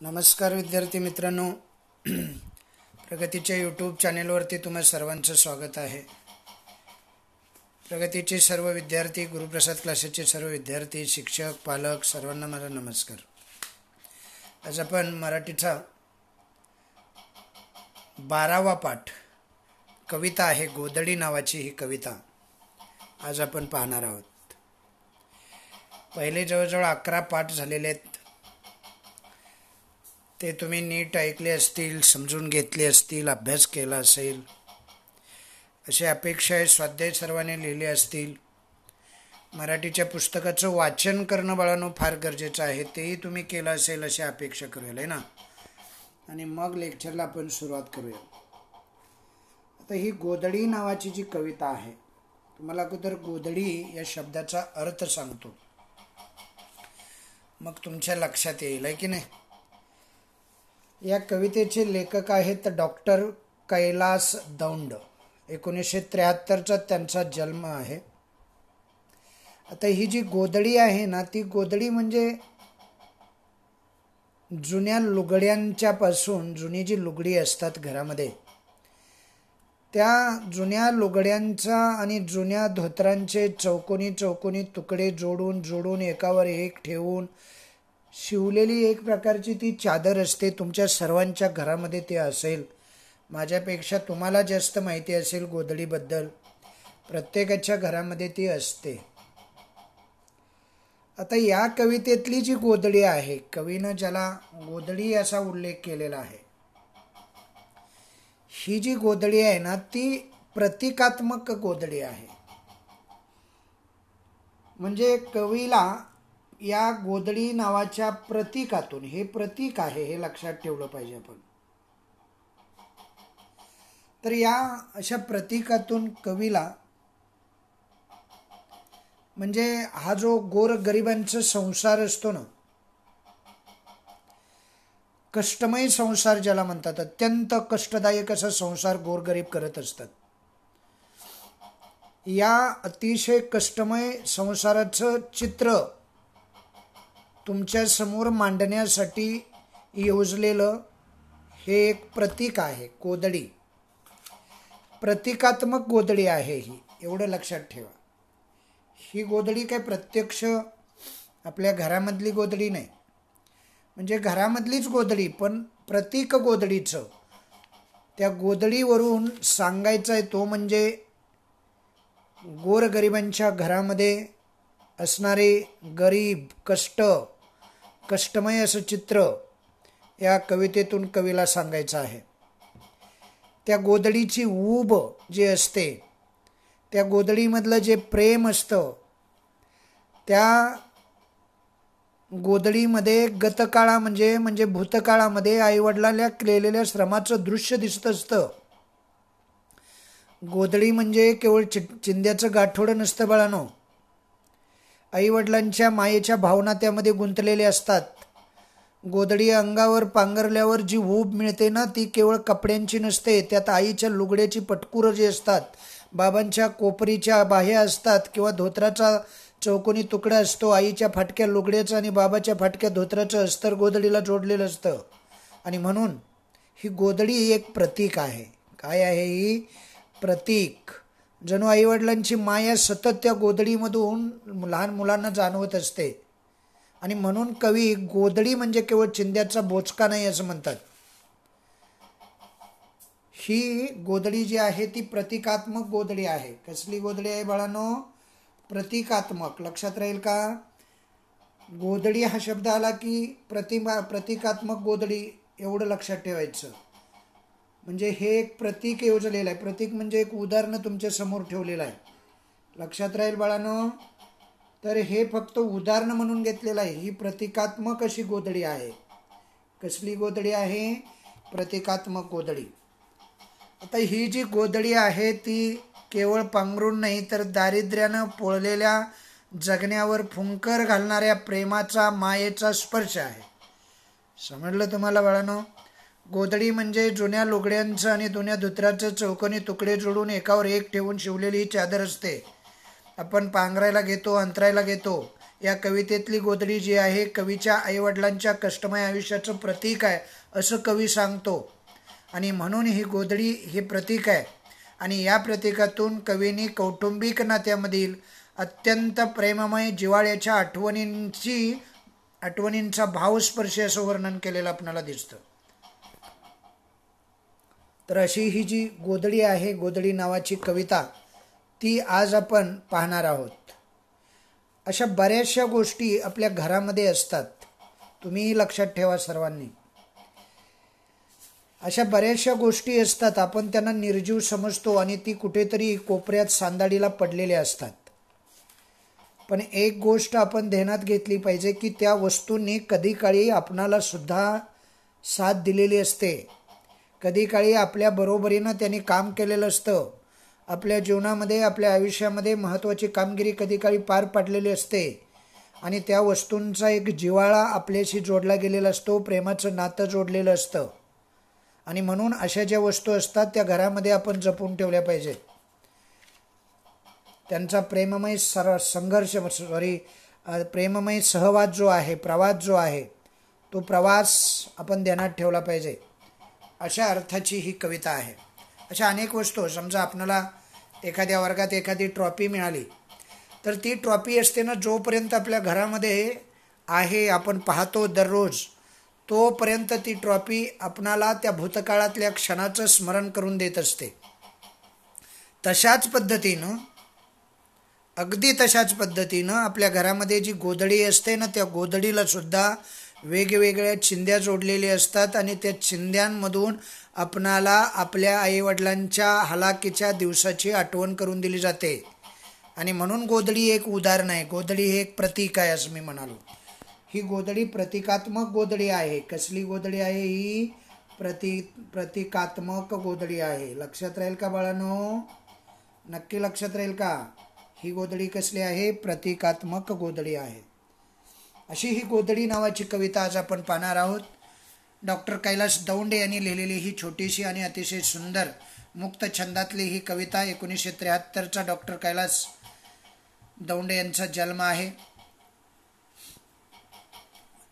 नमस्कार विद्यार्थी मित्रांनो. प्रगतीच्या यूट्यूब चॅनेलवरती तुम्हा सर्वांचं स्वागत आहे. प्रगतीचे सर्व विद्यार्थी, गुरुप्रसाद क्लासेसचे सर्व विद्यार्थी, शिक्षक, पालक सर्वांना माझा नमस्कार. आज आपण मराठीचा 12वा पाठ कविता आहे. गोधडी नावाची ही कविता आज आपण पाहणार आहोत. पहिले जवळजवळ 11 पाठ झालेले आहेत. ते तुम्ही नीट ऐकले असतील, समजून घेतले असतील, अभ्यास केला असेल अशी अपेक्षा आहे. स्वाध्याय सर्वांनी लिहिले असतील. मराठीच्या पुस्तकाचं वाचन करणं बाळांनो फार गरजेचं आहे. तेही तुम्ही केलं असेल अशी अपेक्षा करूया आहे ना. आणि मग लेक्चरला आपण सुरुवात करूया. आता ही गोधडी नावाची जी कविता आहे, तुम्हाला अगोदर गोधडी या शब्दाचा अर्थ सांगतो, मग तुमच्या लक्षात येईल आहे की नाही. या कवितेचे लेखक आहेत डॉक्टर कैलास दौंड. 1973चा त्यांचा जन्म आहे. आता ही जी गोधडी आहे ना, ती गोधडी म्हणजे जुन्या लुगड्यांच्या पासून, जुनी जी लुगडी असतात घरामध्ये, त्या जुन्या लुगड्यांचा आणि जुन्या धोतरांचे चौकोनी चौकोनी तुकडे जोडून जोडून एकावर एक ठेवून शिवलेली एक प्रकारची ती चादर असते. तुमच्या सर्वांच्या घरामध्ये ते असेल. माझ्यापेक्षा तुम्हाला जास्त माहिती असेल गोधडीबद्दल. प्रत्येकाच्या घरामध्ये ती असते. आता या कवितेतली जी गोधडी आहे, कवीनं ज्याला गोधडी असा उल्लेख केलेला आहे, ही जी गोधडी आहे ना, ती प्रतिकात्मक गोधडी आहे. म्हणजे कवीला या गोधडी नावाच्या प्रतीकातून, हे प्रतीक आहे हे लक्षात ठेवलं पाहिजे आपण. तर या अशा प्रतीकातून कवीला, म्हणजे हा जो गोरगरिबांचा संसार असतो ना, कष्टमय संसार ज्याला म्हणतात, अत्यंत कष्टदायक असा संसार गोरगरीब करत असतात. या अतिशय कष्टमय संसाराचं चित्र तुमच्या समोर मांडण्यासाठी योजलेलं हे एक प्रतीक आहे. गोधडी प्रतिकात्मक गोधडी आहे ही, एवढं लक्षात ठेवा. ही गोधडी काय प्रत्यक्ष आपल्या घरामधली गोधडी नाही, म्हणजे घरामधलीच गोधडी, पण प्रतीक गोधडीचं. त्या गोधडीवरून सांगायचं आहे तो म्हणजे गोरगरिबांच्या घरामध्ये असणारे गरीब, कष्टमय असं चित्र या कवितेतून कवीला सांगायचं आहे. त्या गोधडीची ऊब जी असते, त्या गोधडीमधलं जे प्रेम असतं, त्या गोधडीमध्ये गतकाळा म्हणजे भूतकाळामध्ये आईवडिलांना केलेल्या श्रमाचं दृश्य दिसत असतं. गोधडी म्हणजे केवळ चिंध्याचं गाठोडं नसतं बाळांनो. आईवडिलांच्या मायेच्या भावना त्यामध्ये गुंतलेल्या असतात. गोधडी अंगावर पांघरल्यावर जी ऊब मिळते ना, ती केवळ कपड्यांची नसते. त्यात आईच्या लुगड्याची पटकुरं जी असतात, बाबांच्या कोपरीच्या बाह्या असतात, किंवा धोत्राचा चौकोनी तुकडा असतो. आईच्या फाटक्या लुगड्याचं आणि बाबाच्या फाटक्या धोत्राचं अस्तर गोधडीला जोडलेलं असतं. आणि म्हणून ही गोधडी एक प्रतीक आहे. काय आहे ही? प्रतीक. जणू आईवडिलांची माया सतत त्या गोधडीमधून लहान मुलांना जाणवत असते. आणि म्हणून कवी गोधडी म्हणजे केवळ चिंध्याचा बोचका नाही असं म्हणतात. ही गोधडी जी आहे ती प्रतिकात्मक गोधडी आहे. कसली गोधडी आहे बाळांनो? प्रतिकात्मक. लक्षात राहील का? गोधडी हा शब्द आला की प्रतिकात्मक गोधडी, एवढं लक्षात ठेवायचं. म्हणजे हे एक प्रतीक योजलेलं आहे. प्रतीक म्हणजे एक उदाहरण तुमच्या समोर ठेवलेलं आहे. लक्षात राहील बाळांनो. तर हे फक्त उदाहरण म्हणून घेतलेलं आहे. ही प्रतिकात्मक अशी गोधडी आहे. कसली गोधडी आहे? प्रतिकात्मक गोधडी. आता ही जी गोधडी आहे ती केवळ पांघरून नाही, तर दारिद्र्यानं पोळलेल्या जगण्यावर फुंकर घालणाऱ्या प्रेमाचा, मायेचा स्पर्श आहे. समजलं तुम्हाला बाळांनो? गोधडी म्हणजे जुन्या लुगड्यांचं आणि जुन्या धोतराचं चौकोनी तुकडे जोडून एकावर एक ठेवून शिवलेली ही चादर असते. आपण पांघरायला घेतो, अंतरायला घेतो. या कवितेतली गोधडी जी आहे कवीच्या आईवडिलांच्या कष्टमय आयुष्याचं प्रतीक आहे असं कवी सांगतो. आणि म्हणून ही गोधडी हे प्रतीक आहे. आणि या प्रतीकातून कवींनी कौटुंबिक नात्यामधील अत्यंत प्रेममय जिव्हाळ्याच्या आठवणींचा भावस्पर्शी असं वर्णन केलेलं आपल्याला दिसतं. तर अशी ही जी गोधडी आहे, गोधडी नावाची कविता, ती आज आपण पाहणार आहोत. अशा बऱ्याचशा गोष्टी आपल्या घरामध्ये असतात, तुम्ही लक्षात ठेवा सर्वांनी. अशा बऱ्याचशा गोष्टी असतात, आपण त्यांना निर्जीव समजतो आणि ती कुठेतरी कोपऱ्यात सांदाडीला पडलेल्या असतात. पण एक गोष्ट आपण ध्यानात घेतली पाहिजे की त्या वस्तूंनी कधी काळी आपणाला सुद्धा साथ दिलेली असते. कधी काळी आपल्या बरोबरीनं त्यांनी काम केलेलं असतं. आपल्या जीवनामध्ये, आपल्या आयुष्यामध्ये महत्त्वाची कामगिरी कधी काळी पार पाडलेली असते. आणि त्या वस्तूंचा एक जिव्हाळा आपल्याशी जोडला गेलेला असतो, प्रेमाचं नातं जोडलेलं असतं. आणि म्हणून अशा ज्या वस्तू असतात त्या घरामध्ये आपण जपून ठेवल्या पाहिजेत. त्यांचा प्रेममय प्रेममय सहवास जो आहे, प्रवास जो आहे, तो प्रवास आपण ध्यानात ठेवला पाहिजे. अशा अर्थाची ही कविता आहे. अशा अनेक वस्तू, समजा आपल्याला एखाद्या वर्गात एखादी ट्रॉफी मिळाली, तर ती ट्रॉफी असते ना, जोपर्यंत आपल्या घरामध्ये आहे, आपण पाहतो दररोज, तोपर्यंत ती ट्रॉफी आपणाला त्या भूतकाळातल्या क्षणाचं स्मरण करून देत असते. अगदी तशाच पद्धतीनं आपल्या घरामध्ये जी गोधडी असते ना, त्या गोधडीला सुद्धा वेगवेगळ्या चिंध्या जोडलेल्या असतात. आणि त्या चिंध्यांमधून आपणाला आपल्या आईवडिलांच्या हलाखीच्या दिवसाची आठवण करून दिली जाते. आणि म्हणून गोधडी एक उदाहरण आहे, गोधडी हे एक प्रतीक आहे असं मी म्हणालो. ही गोधडी प्रतिकात्मक गोधडी आहे. कसली गोधडी आहे ही? प्रतिकात्मक गोधडी आहे. लक्षात राहील का बाळांनो? नक्की लक्षात राहील का? ही गोधडी कसली आहे? प्रतिकात्मक गोधडी आहे. अशी ही गोधडी नावाची कविता आज आपण पाहणार आहोत. डॉक्टर कैलास दौंडे यांनी लिहिलेली ही छोटीशी आणि अतिशय सुंदर मुक्त छंदातली ही कविता. 1973चा डॉक्टर कैलास दौंडे यांचा जन्म आहे.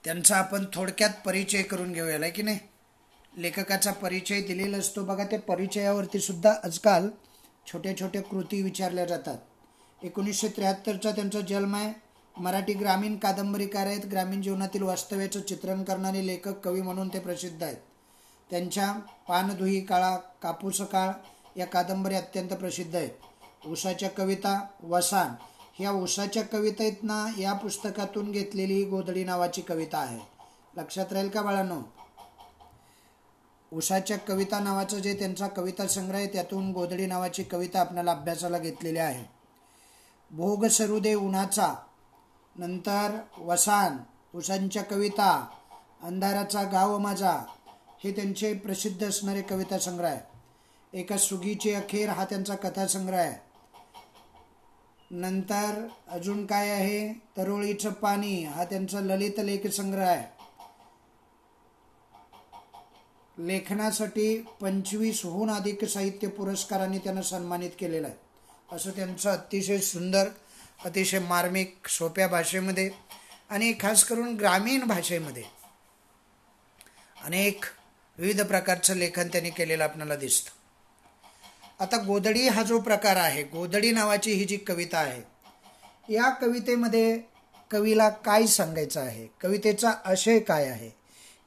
त्यांचा आपण थोडक्यात परिचय करून घेऊया की नाही. लेखकाचा परिचय दिलेला असतो बघा. त्या परिचयावरती सुद्धा आजकाल छोट्या छोट्या कृती विचारल्या जातात. 1973चा त्यांचा जन्म आहे. मराठी ग्रामीण कादंबरीकार आहेत. ग्रामीण जीवनातील वास्तव्याचं चित्रण करणारे लेखक, कवी म्हणून ते प्रसिद्ध आहेत. त्यांच्या पानधुई काळा, कापूस काळ या कादंबऱ्या अत्यंत प्रसिद्ध आहेत. उसाच्या कविता, वसान, ह्या उसाच्या कवितेत ना या पुस्तकातून घेतलेली गोधडी नावाची कविता आहे. लक्षात राहील का बाळांनो? उसाच्या कविता नावाचं जे त्यांचा कविता संग्रह आहे त्यातून गोधडी नावाची कविता आपल्याला अभ्यासाला घेतलेली आहे. भोग सरुदे उन्हाचा, नंतर वसान, उसांच्या कविता, अंधाराचा गाव माझा, हे त्यांचे प्रसिद्ध असणारे कविता संग्रह आहे. एका सुगीची अखेर हा त्यांचा कथासंग्रह आहे. नंतर अजून काय आहे? तरोळीचं पाणी हा त्यांचा ललित लेख संग्रह आहे. लेखनासाठी 25हून अधिक साहित्य पुरस्कारांनी त्यांना सन्मानित केलेला आहे. असं त्यांचं अतिशय सुंदर, अतिशय मार्मिक, सोप्या भाषेमध्ये आणि खास करून ग्रामीण भाषेमध्ये अनेक विविध प्रकारचं लेखन त्यांनी केलेलं आपल्याला दिसतं. आता गोधडी हा जो प्रकार आहे, गोधडी नावाची ही जी कविता आहे, या कवितेमध्ये कवीला काय सांगायचं आहे, कवितेचा आशय काय आहे,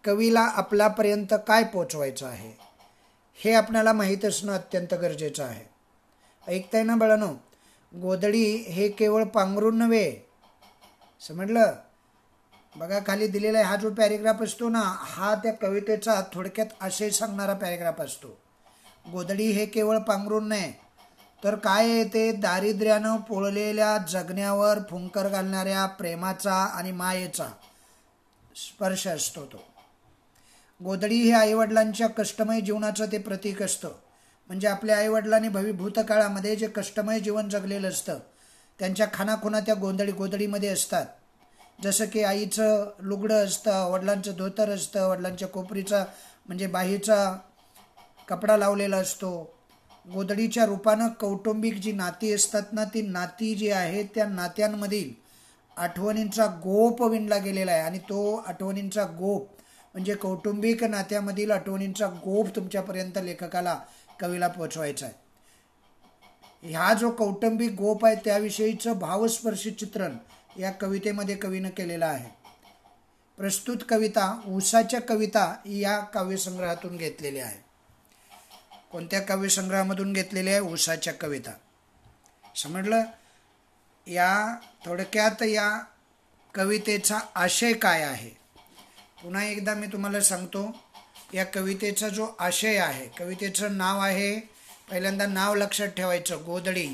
कवीला आपल्यापर्यंत काय पोचवायचं आहे, हे आपल्याला माहीत असणं अत्यंत गरजेचं आहे. ऐकताय ना बाळांनो? गोधडी हे केवळ पांघरून नव्हे, समजलं? बघा खाली दिलेला आहे हा जो पॅरेग्राफ असतो ना, हा त्या कवितेचा थोडक्यात आशय सांगणारा पॅरेग्राफ असतो. गोधडी हे केवळ पांघरून नाही, तर काय आहे ते? दारिद्र्यानं पोळलेल्या जगण्यावर फुंकर घालणाऱ्या प्रेमाचा आणि मायेचा स्पर्श असतो तो. गोधडी हे आईवडिलांच्या कष्टमय जीवनाचं ते प्रतीक असतं. म्हणजे आपल्या आईवडिलांनी भूतकाळामध्ये जे कष्टमय जीवन जगलेलं असतं, त्यांच्या खानाखुणा त्या गोधडीमध्ये असतात. जसं की आईचं लुगडं असतं, वडिलांचं धोतर असतं, वडिलांच्या कोपरीचा म्हणजे बाहीचा कपडा लावलेला असतो. गोधडीच्या रूपानं कौटुंबिक जी नाती असतात ना, ती नाती जी आहे त्या नात्यांमधील आठवणींचा गोप विणला गेलेला आहे आणि तो आठवणींचा गोप म्हणजे कौटुंबिक नात्यामधील आठवणींचा गोप तुमच्यापर्यंत लेखकाला कवीला पोचवायचा आहे. हा जो कौटुंबिक गोप आहे त्याविषयीचं भावस्पर्शी चित्रण या कवितेमध्ये कवीनं केलेलं आहे. प्रस्तुत कविता उसाच्या कविता या काव्यसंग्रहातून घेतलेली आहे. कोणत्या काव्यसंग्रहामधून घेतलेली आहे? उसाच्या कविता. समजलं? या थोडक्यात या कवितेचा आशय काय आहे पुन्हा एकदा मी तुम्हाला सांगतो. या कवितेचा जो आशय आहे, कवितेचं नाव आहे, पहिल्यांदा नाव लक्षात ठेवायचं गोधडी,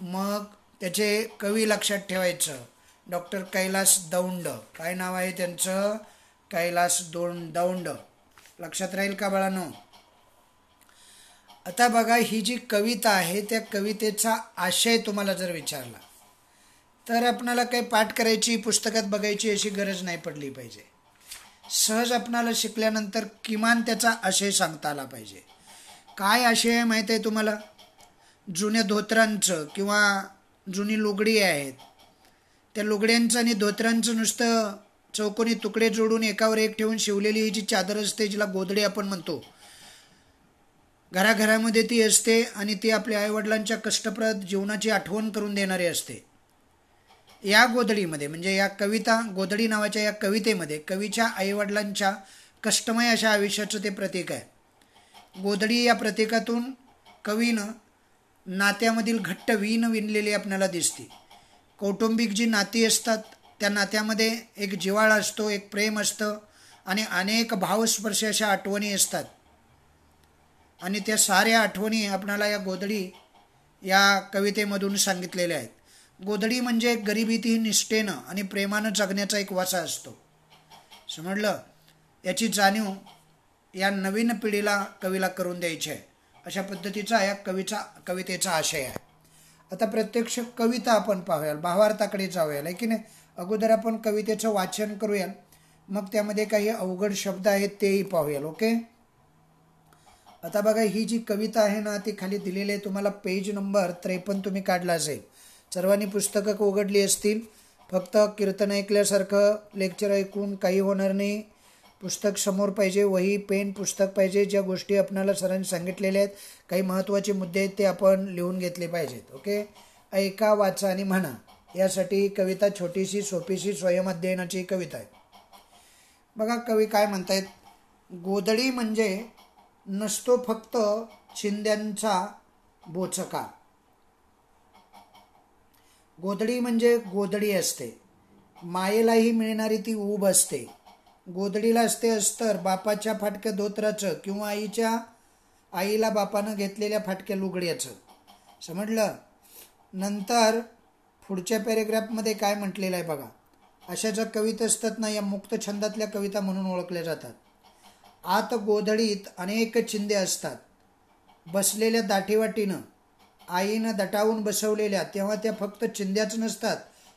मग त्याचे कवी लक्षात ठेवायचं डॉक्टर कैलास दौंड. काय नाव आहे त्यांचं? कैलास दौंड. लक्षात राहील का बाळांनो? आता बघा, ही जी कविता आहे त्या कवितेचा आशय तुम्हाला जर विचारला तर आपणाला काही पाठ करायची, पुस्तकात बघायची अशी गरज नाही पडली पाहिजे. सहज आपणाला शिकल्यानंतर किमान त्याचा आशय सांगता आला पाहिजे. काय आशय आहे माहीत आहे तुम्हाला? जुन्या धोतरांचं किंवा जुनी लुगडी आहेत त्या लुगड्यांचं आणि धोतरांचं नुसतं चौकोनी तुकडे जोडून एकावर एक ठेवून शिवलेली ही जी चादर असते, जिला गोधडी आपण म्हणतो, घराघरामध्ये ती असते आणि ती आपल्या आईवडिलांच्या कष्टप्रद जीवनाची आठवण करून देणारी असते. या गोधडीमध्ये म्हणजे या कविता गोधडी नावाच्या या कवितेमध्ये कवीच्या आईवडिलांच्या कष्टमय अशा आयुष्याचं ते प्रतीक आहे. गोधडी या प्रतीकातून कवीनं नात्यामधील घट्ट वीण विणलेली आपल्याला दिसते. कौटुंबिक जी नाती असतात त्या नात्यामध्ये एक जिव्हाळा असतो, एक प्रेम असतं आणि अनेक भावस्पर्शी अशा आठवणी असतात आणि त्या साऱ्या आठवणी आपणाला या गोधडी या कवितेमधून सांगितलेल्या आहेत. गोधडी म्हणजे गरिबीतही निष्ठेनं आणि प्रेमानं जगण्याचा एक वासा असतो. समजलं? याची जाणीव या नवीन पिढीला कवीला करून द्यायची आहे, अशा पद्धतीचा या कवितेचा आशय आहे. आता प्रत्यक्ष कविता आपण पाहूया, भावार्थाकडे जाऊया, आहे की नाही? अगोदर आपण कवितेचं वाचन करूया, मग त्यामध्ये काही अवघड शब्द आहेत तेही पाहूया. ओके? आता बघा, ही जी कविता आहे ना ती खाली दिलेली आहे. तुम्हाला पेज नंबर 53 तुम्ही काढला असेल. सर्वांनी पुस्तकं उघडली असतील. फक्त कीर्तन ऐकल्यासारखं लेक्चर ऐकून काही होणार नाही. पुस्तक समोर पाहिजे, वही पेन पुस्तक पाहिजे. ज्या गोष्टी आपल्याला सरांनी सांगितलेल्या आहेत, काही महत्त्वाचे मुद्दे आहेत ते आपण लिहून घेतले पाहिजेत. ओके? ऐका, वाचा आणि म्हणा. यासाठी कविता छोटीशी सोपीशी स्वयंअध्ययनाची कविता आहे. बघा कवी काय म्हणतायत. गोधडी म्हणजे नसतो फक्त चिंध्यांचा बोचका. गोधडी म्हणजे गोधडी असते, मायेलाही मिळणारी ती ऊब असते. गोधडीला असते अस्तर बापाच्या फाटक्या धोत्राचं किंवा आईला बापानं घेतलेल्या फाटक्या लुगड्याचं. समजलं? नंतर पुढच्या पॅरेग्राफमध्ये काय म्हटलेलं आहे बघा. अशा ज्या कविता असतात ना या मुक्त छंदातल्या कविता म्हणून ओळखल्या जातात. आत गोधडीत अनेक चिंध्या असतात बसलेल्या दाटीवाटीनं, आईनं दटावून बसवलेल्या. तेव्हा त्या फक्त चिंध्याच नसतात,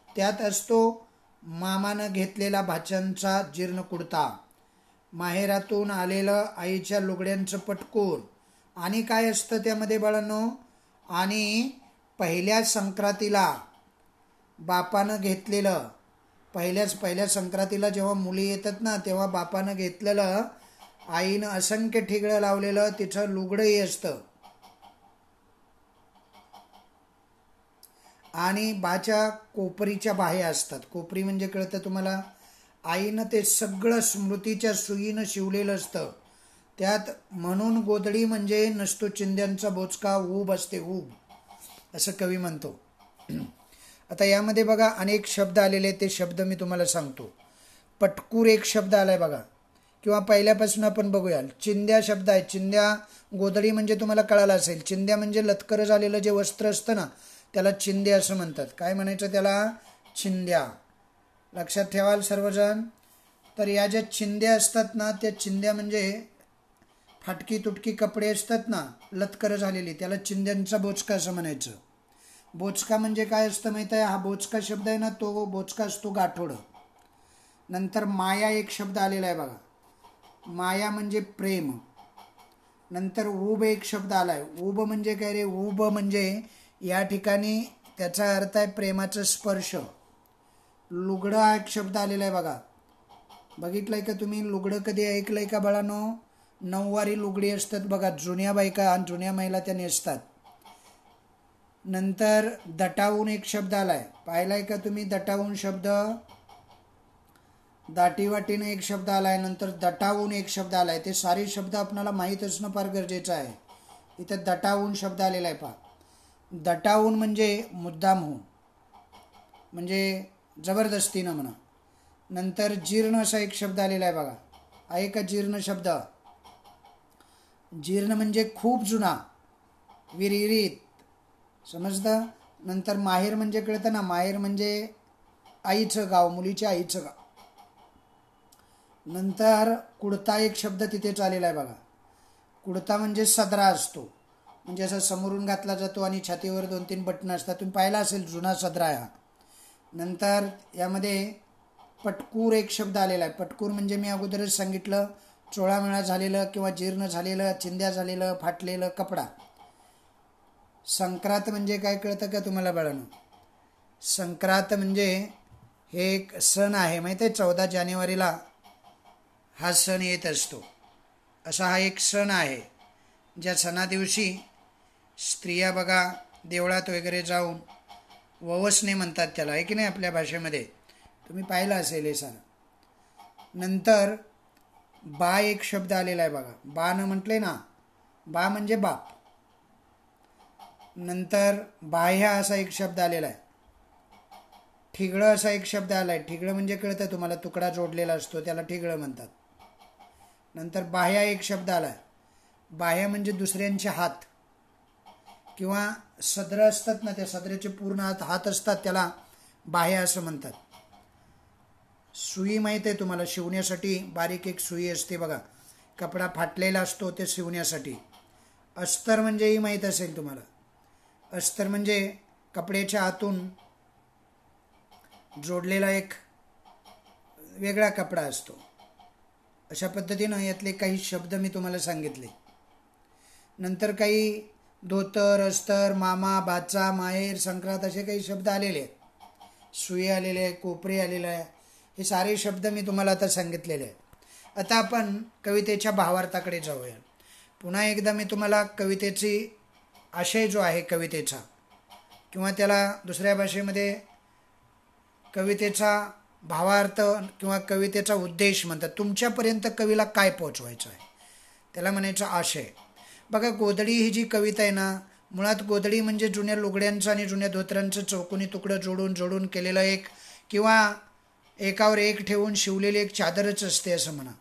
त्यात असतो मामानं घेतलेला भाच्यांचा जीर्ण कुडता, माहेरातून आलेलं आईच्या लुगड्यांचं पटकूर आणि काय असतं त्यामध्ये बाळांनो, आणि पहिल्या संक्रांतीला बापानं घेतलेलं, पहिल्या संक्रांतीला जेव्हा मुली येतात ना तेव्हा बापानं घेतलेलं, आईनं असंख्य ठिगळं लावलेलं तिचं लुगडंही असतं आणि बाच्या कोपरीच्या बाह्या असतात. कोपरी म्हणजे कळतं तुम्हाला? आईनं ते सगळं स्मृतीच्या सुईनं शिवलेलं असतं त्यात. म्हणून गोधडी म्हणजे नसतो चिंध्यांचा बोचका, ऊब असते ऊब, असं कवी म्हणतो. आता यामध्ये बघा अनेक शब्द आलेले, ते शब्द मी तुम्हाला सांगतो. पटकूर एक शब्द आलाय बघा, किंवा पहिल्यापासून आपण बघूया. चिंध्या शब्द आहे. चिंध्या गोधडी म्हणजे तुम्हाला कळालं असेल. चिंध्या म्हणजे लतकर झालेलं जे वस्त्र असतं ना त्याला चिंध्या असं म्हणतात. काय म्हणायचं त्याला? चिंध्या. लक्षात ठेवाल सर्वजण. तर या ज्या चिंध्या असतात ना त्या चिंध्या म्हणजे फाटकी तुटकी कपडे असतात ना लतकर झालेली, त्याला चिंध्यांचा बोचका असं म्हणायचं. बोचका म्हणजे काय असतं माहीत आहे? हा बोचका शब्द आहे ना तो बोचका असतो गाठोडं. नंतर माया एक शब्द आलेला आहे बघा, माया म्हणजे प्रेम. नंतर ऊब एक शब्द आलाय. ऊब म्हणजे काय रे? ऊब म्हणजे या ठिकाणी त्याचा अर्थ आहे प्रेमाचा स्पर्श. लुगडं हा एक शब्द आलेला आहे बघा. बघितलंय का तुम्ही? लुगडं कधी ऐकलंय का बाळांनो? नऊवारी लुगडी असतात बघा, जुन्या बायका आणि जुन्या महिला त्या नेसतात. नंतर दटावून एक शब्द आलाय, पाहिलाय का तुम्ही? दटावून शब्द. दाटीवाटीने एक शब्द आलाय, नंतर दटावून एक शब्द आलाय. ते सारे शब्द आपल्याला माहीत असणं फार गरजेचं आहे. इथं दटावून शब्द आलेला आहे पहा. दटावून म्हणजे मुद्दाम होऊन, म्हणजे जबरदस्तीनं म्हणा. नंतर जीर्ण असा एक शब्द आलेला आहे बघा, आहे का जीर्ण शब्द? जीर्ण म्हणजे खूप जुना, विरहित, समजतं? नंतर माहेर म्हणजे कळतं ना, माहेर म्हणजे आईचं गाव, मुलीच्या आईचं गाव. नंतर कुडता एक शब्द तिथेच आलेला आहे बघा. कुडता म्हणजे सदरा असतो, म्हणजे असा समोरून घातला जातो आणि छातीवर 2-3 बटणं असतात. तुम्ही पाहिला असेल, जुना सदरा आहे हा. नंतर यामध्ये पटकूर एक शब्द आलेला आहे. पटकूर म्हणजे मी अगोदरच सांगितलं, चोळामेळा झालेलं किंवा जीर्ण झालेलं, चिंध्या झालेलं, फाटलेलं कपडा. संक्रांत म्हणजे काय कळतं का तुम्हाला बाळांनो? संक्रांत म्हणजे हे एक सण आहे, माहिती आहे? 14 जानेवारीला हा सण येत असतो. असा हा एक सण आहे, ज्या सणादिवशी स्त्रिया बघा देवळात वगैरे जाऊन, ववसणे म्हणतात त्याला, आहे की नाही आपल्या भाषेमध्ये? तुम्ही पाहिलं असेल हे सण. नंतर बा एक शब्द आलेला आहे बघा. बा न म्हटले ना, बा म्हणजे बाप. नंतर बाह्य असा एक शब्द आलेला आहे. ठिगळं असा एक शब्द आला आहे. ठिगळं म्हणजे कळतं तुम्हाला, तुकडा जोडलेला असतो त्याला ठिगळं म्हणतात. नंतर बाह्या एक शब्द आला आहे. बाह्या म्हणजे दुसऱ्यांचे हात किंवा सदर असतात ना, त्या सदऱ्याचे पूर्ण हात असतात, त्याला बाह्य असं म्हणतात. सुई माहीत आहे तुम्हाला? शिवण्यासाठी बारीक एक सुई असते बघा, कपडा फाटलेला असतो ते शिवण्यासाठी. अस्तर म्हणजेही माहीत असेल तुम्हाला. अस्तर म्हणजे कपड्याच्या आतून जोडलेला एक वेगळा कपडा असतो. अशा पद्धतीनं यातले काही शब्द मी तुम्हाला सांगितले. नंतर काही धोतर, अस्तर, मामा, भाचा, माहेर, संक्रांत असे काही शब्द आलेले आहेत. सुई आलेले आहे, कोपरे आलेले आहे. हे सारे शब्द मी तुम्हाला आता सांगितलेले आहेत. आता आपण कवितेच्या भावार्थाकडे जाऊया. पुन्हा एकदा मी तुम्हाला कवितेची आशय जो आहे कवितेचा, किंवा त्याला दुसऱ्या भाषेमध्ये कवितेचा भावार्थ किंवा कवितेचा उद्देश म्हणतात. तुमच्यापर्यंत कवीला काय पोचवायचं आहे त्याला म्हणायचं आशय. बघा, गोधडी ही जी कविता आहे ना, मुळात गोधडी म्हणजे जुन्या लुगड्यांचं आणि जुन्या धोतरांचं चौकोनी तुकडं जोडून जोडून केलेलं एक, किंवा एकावर एक ठेवून शिवलेली एक चादरच असते असं म्हणा.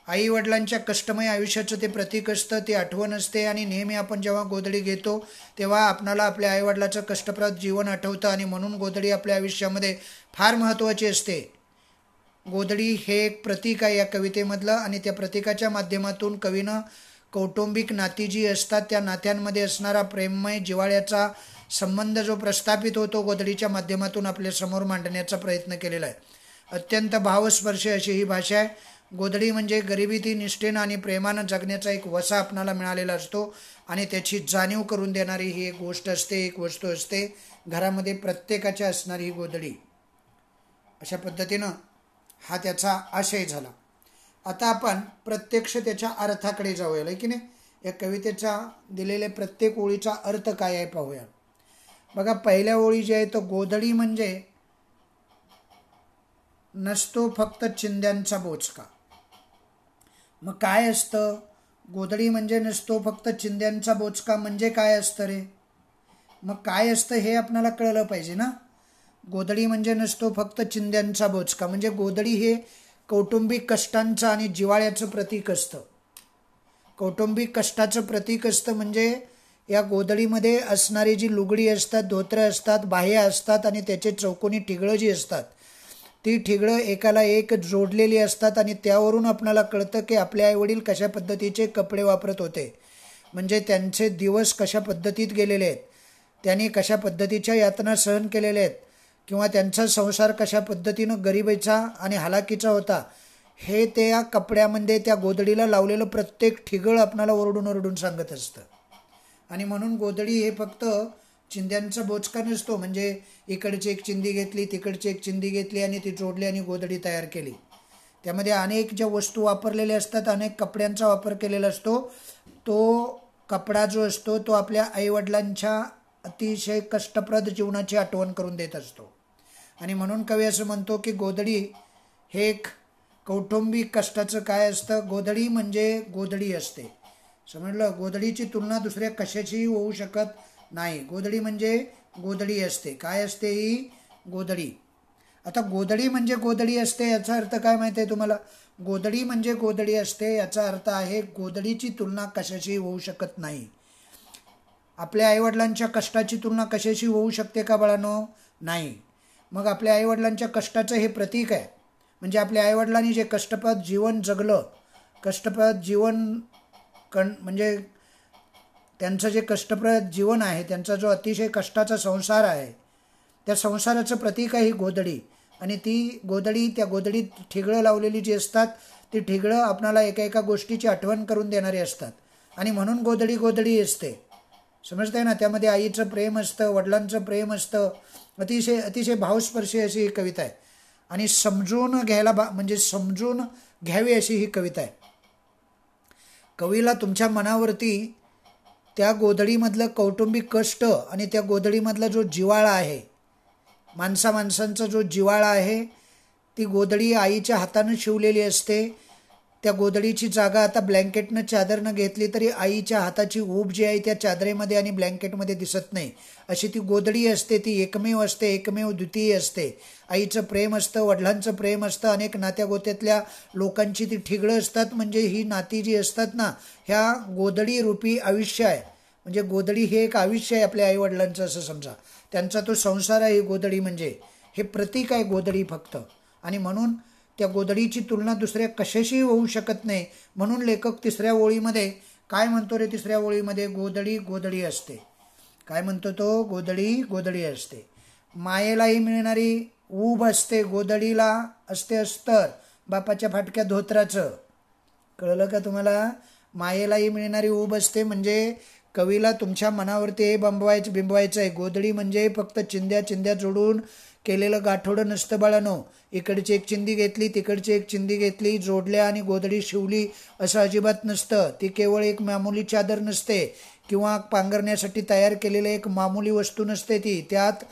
आईवडिलांच्या कष्टमय आयुष्याचं ते प्रतीक असतं, ते आठवण असते. आणि नेहमी आपण जेव्हा गोधडी घेतो तेव्हा आपणाला आपल्या आईवडिलाचं कष्टप्रद जीवन आठवतं, आणि म्हणून गोधडी आपल्या आयुष्यामध्ये फार महत्त्वाची असते. गोधडी हे एक प्रतीक आहे या कवितेमधलं, आणि त्या प्रतीकाच्या माध्यमातून कवीनं कौटुंबिक नाती जी असतात त्या नात्यांमध्ये असणारा प्रेममय जिव्हाळ्याचा संबंध जो प्रस्थापित होतो गोधडीच्या माध्यमातून आपल्यासमोर मांडण्याचा प्रयत्न केलेला आहे. अत्यंत भावस्पर्शी अशी ही भाषा आहे. गोधडी म्हणजे गरिबीती निष्ठेनं आणि प्रेमानं जगण्याचा एक वसा आपणाला मिळालेला असतो, आणि त्याची जाणीव करून देणारी ही एक गोष्ट असते, एक वस्तू असते घरामध्ये प्रत्येकाच्या असणारी ही गोधडी. अशा पद्धतीनं हा त्याचा आशय झाला. आता आपण प्रत्यक्ष त्याच्या अर्थाकडे जाऊया, की नाही? या कवितेचा दिलेल्या प्रत्येक ओळीचा अर्थ काय आहे पाहूया. बघा, पहिल्या ओळी जी आहे तो गोधडी म्हणजे नसतो फक्त चिंध्यांचा बोचका. मग काय असतं? गोधडी म्हणजे नसतो फक्त चिंध्यांचा बोचका म्हणजे काय असतं रे? मग काय असतं हे आपल्याला कळलं पाहिजे ना. गोधडी म्हणजे नसतो फक्त चिंध्यांचा बोचका म्हणजे गोधडी हे कौटुंबिक कष्टांचं आणि जिव्हाळ्याचं प्रतीक असतं. कौटुंबिक कष्टाचं प्रतीक असतं. म्हणजे या गोधडीमध्ये असणारी जी लुगडी असतात, धोतरं असतात, बाह्य असतात, आणि त्याचे चौकोनी ठिगळं जी असतात ती ठिगळं एकाला एक जोडलेली असतात, आणि त्यावरून आपल्याला कळतं की आपले आईवडील कशा पद्धतीचे कपडे वापरत होते, म्हणजे त्यांचे दिवस कशा पद्धतीत गेलेले आहेत, त्यांनी कशा पद्धतीच्या यातना सहन केलेल्या आहेत, किंवा त्यांचा संसार कशा पद्धतीनं गरिबीचा आणि हालाकीचा होता, हे त्या कपड्यामध्ये त्या गोधडीला लावलेलं प्रत्येक ठिगळ आपल्याला ओरडून ओरडून सांगत असतं. आणि म्हणून गोधडी हे फक्त चिंध्यांचा बोचका नसतो, म्हणजे इकडची एक चिंधी घेतली, तिकडची एक चिंधी घेतली आणि ती जोडली आणि गोधडी तयार केली. त्यामध्ये अनेक ज्या वस्तू वापरलेल्या असतात, अनेक कपड्यांचा वापर केलेला असतो. तो कपडा जो असतो तो आपल्या आईवडिलांच्या अतिशय कष्टप्रद जीवनाची आठवण करून देत असतो. आणि म्हणून कवी असं म्हणतो की गोधडी हे एक कौटुंबिक कष्टाचं काय असतं, गोधडी म्हणजे गोधडी असते. समजलं, गोधडीची तुलना दुसऱ्या कशाचीही होऊ शकत नाही. गोधडी म्हणजे गोधडी असते. काय असते ही गोधडी. आता गोधडी म्हणजे गोधडी असते याचा अर्थ काय माहिती आहे तुम्हाला? गोधडी म्हणजे गोधडी असते याचा अर्थ आहे गोधडीची तुलना कशाची होऊ शकत नाही. आपल्या आईवडिलांच्या कष्टाची तुलना कशाशी होऊ शकते का बाळांनो? नाही. मग आपल्या आईवडिलांच्या कष्टाचं हे प्रतीक आहे. म्हणजे आपल्या आईवडिलांनी जे कष्टप्रद जीवन जगलं, कष्टप्रद जीवन म्हणजे त्यांचं जे कष्टप्रद जीवन आहे, त्यांचा जो अतिशय कष्टाचा संसार आहे, त्या संसाराचं प्रतीक आहे ही गोधडी. आणि ती गोधडी, त्या गोधडीत ठिगळं लावलेली जी असतात ती ठिगळं आपणाला एका एका गोष्टीची आठवण करून देणारी असतात. आणि म्हणून गोधडी गोधडी असते. समजतंय ना? त्यामध्ये आईचं प्रेम असतं, वडिलांचं प्रेम असतं. अतिशय अतिशय भावस्पर्शी अशी ही कविता आहे. आणि समजून घ्यायला म्हणजे समजून घ्यावी अशी ही कविता आहे. कवीला तुमच्या मनावरती त्या गोधडीमधलं कौटुंबिक कष्ट आणि त्या गोधडीमधला जो जिव्हाळा आहे, माणसांचा जो जिव्हाळा आहे, ती गोधडी आईच्या हातानं शिवलेली असते. त्या गोधडीची जागा आता ब्लँकेटनं चादरनं घेतली तरी आईच्या हाताची ऊब जी आहे त्या चादरेमध्ये आणि ब्लँकेटमध्ये दिसत नाही. अशी ती गोधडी असते. ती एकमेव असते, एकमेव द्वितीय असते. आईचं प्रेम असतं, वडिलांचं प्रेम असतं, अनेक नात्यागोत्यातल्या लोकांची ती ठिगळं असतात. म्हणजे ही नाती जी असतात ना, ह्या गोधडी रूपी आयुष्य आहे. म्हणजे गोधडी हे एक आयुष्य आहे आपल्या आईवडिलांचं असं समजा. त्यांचा तो संसार आहे ही गोधडी. म्हणजे हे प्रतीक आहे गोधडी फक्त. आणि म्हणून त्या गोधडीची तुलना दुसऱ्या कशाशी होऊ शकत नाही. म्हणून लेखक तिसऱ्या ओळीमध्ये काय म्हणतो रे? तिसऱ्या ओळीमध्ये गोधडी गोधडी असते. काय म्हणतो तो? गोधडी गोधडी असते. मायेलाही मिळणारी ऊब असते, गोधडीला असते अस्तर बापाच्या फाटक्या धोत्राचं. कळलं का तुम्हाला? मायेलाही मिळणारी ऊब असते. म्हणजे कवीला तुमच्या मनावरती हे बिंबवायचं आहे. गोधडी म्हणजे फक्त चिंध्या चिंध्या जोडून केलेलं गाठोडं नसतं बाळांनो. इकडची एक चिंधी घेतली, तिकडची एक चिंधी घेतली, जोडल्या आणि गोधडी शिवली असं अजिबात नसतं. ती केवळ एक मामुली चादर नसते किंवा पांघरण्यासाठी तयार केलेलं एक मामुली वस्तू नसते. ती त्यात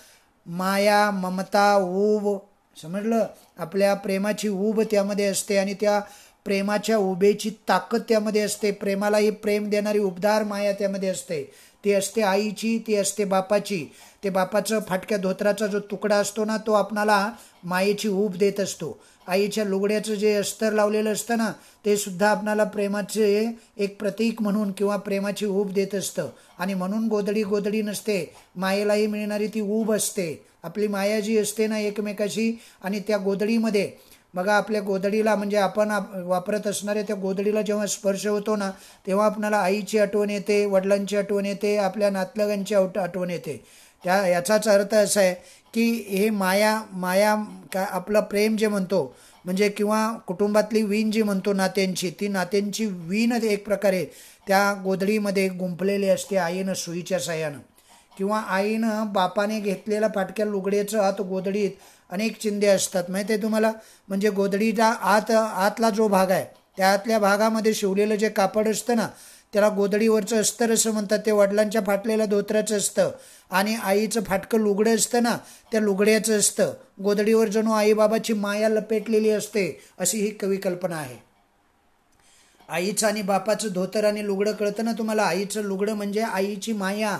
माया, ममता, ऊब, समजलं, आपल्या प्रेमाची ऊब त्यामध्ये असते. आणि त्या प्रेमाच्या उभेची ताकद त्यामध्ये असते. प्रेमालाही प्रेम देणारी उबदार माया त्यामध्ये असते. ती असते आईची, ती असते बापाची. ते बापाचं फाटक्या धोत्राचा जो तुकडा असतो ना, तो आपणाला मायेची ऊब देत असतो. आईच्या लुगड्याचं जे अस्तर लावलेलं असतं ना, ते सुद्धा आपणाला प्रेमाचे एक प्रतीक म्हणून किंवा प्रेमाची ऊब देत असतं. आणि म्हणून गोधडी गोधडी नसते, मायेलाही मिळणारी ती ऊब असते. आपली माया जी असते ना एकमेकाशी, आणि त्या गोधडीमध्ये बघा, आपल्या गोधडीला म्हणजे आपण वापरत असणाऱ्या त्या गोधडीला जेव्हा स्पर्श होतो ना, तेव्हा आपल्याला आईची आठवण येते, वडिलांची आठवण येते, आपल्या नातलगांची आठवण येते. याचाच अर्थ असा आहे की हे माया काय आपलं प्रेम जे म्हणतो म्हणजे किंवा कुटुंबातली वीण जी म्हणतो नात्यांची, ती नात्यांची वीण एक प्रकारे त्या गोधडीमध्ये गुंफलेली असते आईनं सुईच्या साह्यानं. किंवा आईनं बापाने घेतलेला फाटक्या लुगड्याचं आत गोधडीत अनेक चिंधे असतात, माहिती आहे तुम्हाला. म्हणजे गोधडीचा आतला जो भाग आहे त्या आतल्या भागामध्ये शिवलेलं जे कापड असतं ना, त्याला गोधडीवरचं अस्तर असं म्हणतात. ते वडिलांच्या फाटलेल्या धोत्राचं असतं. आणि आईचं फाटकं लुगडं असतं ना, त्या लुगड्याचं असतं. गोधडीवर जणू आईबाबाची माया लपेटलेली असते, अशी ही कवी कल्पना आहे. आईचं आणि बापाचं धोतर आणि लुगडं कळतं ना तुम्हाला. आईचं लुगडं म्हणजे आईची माया,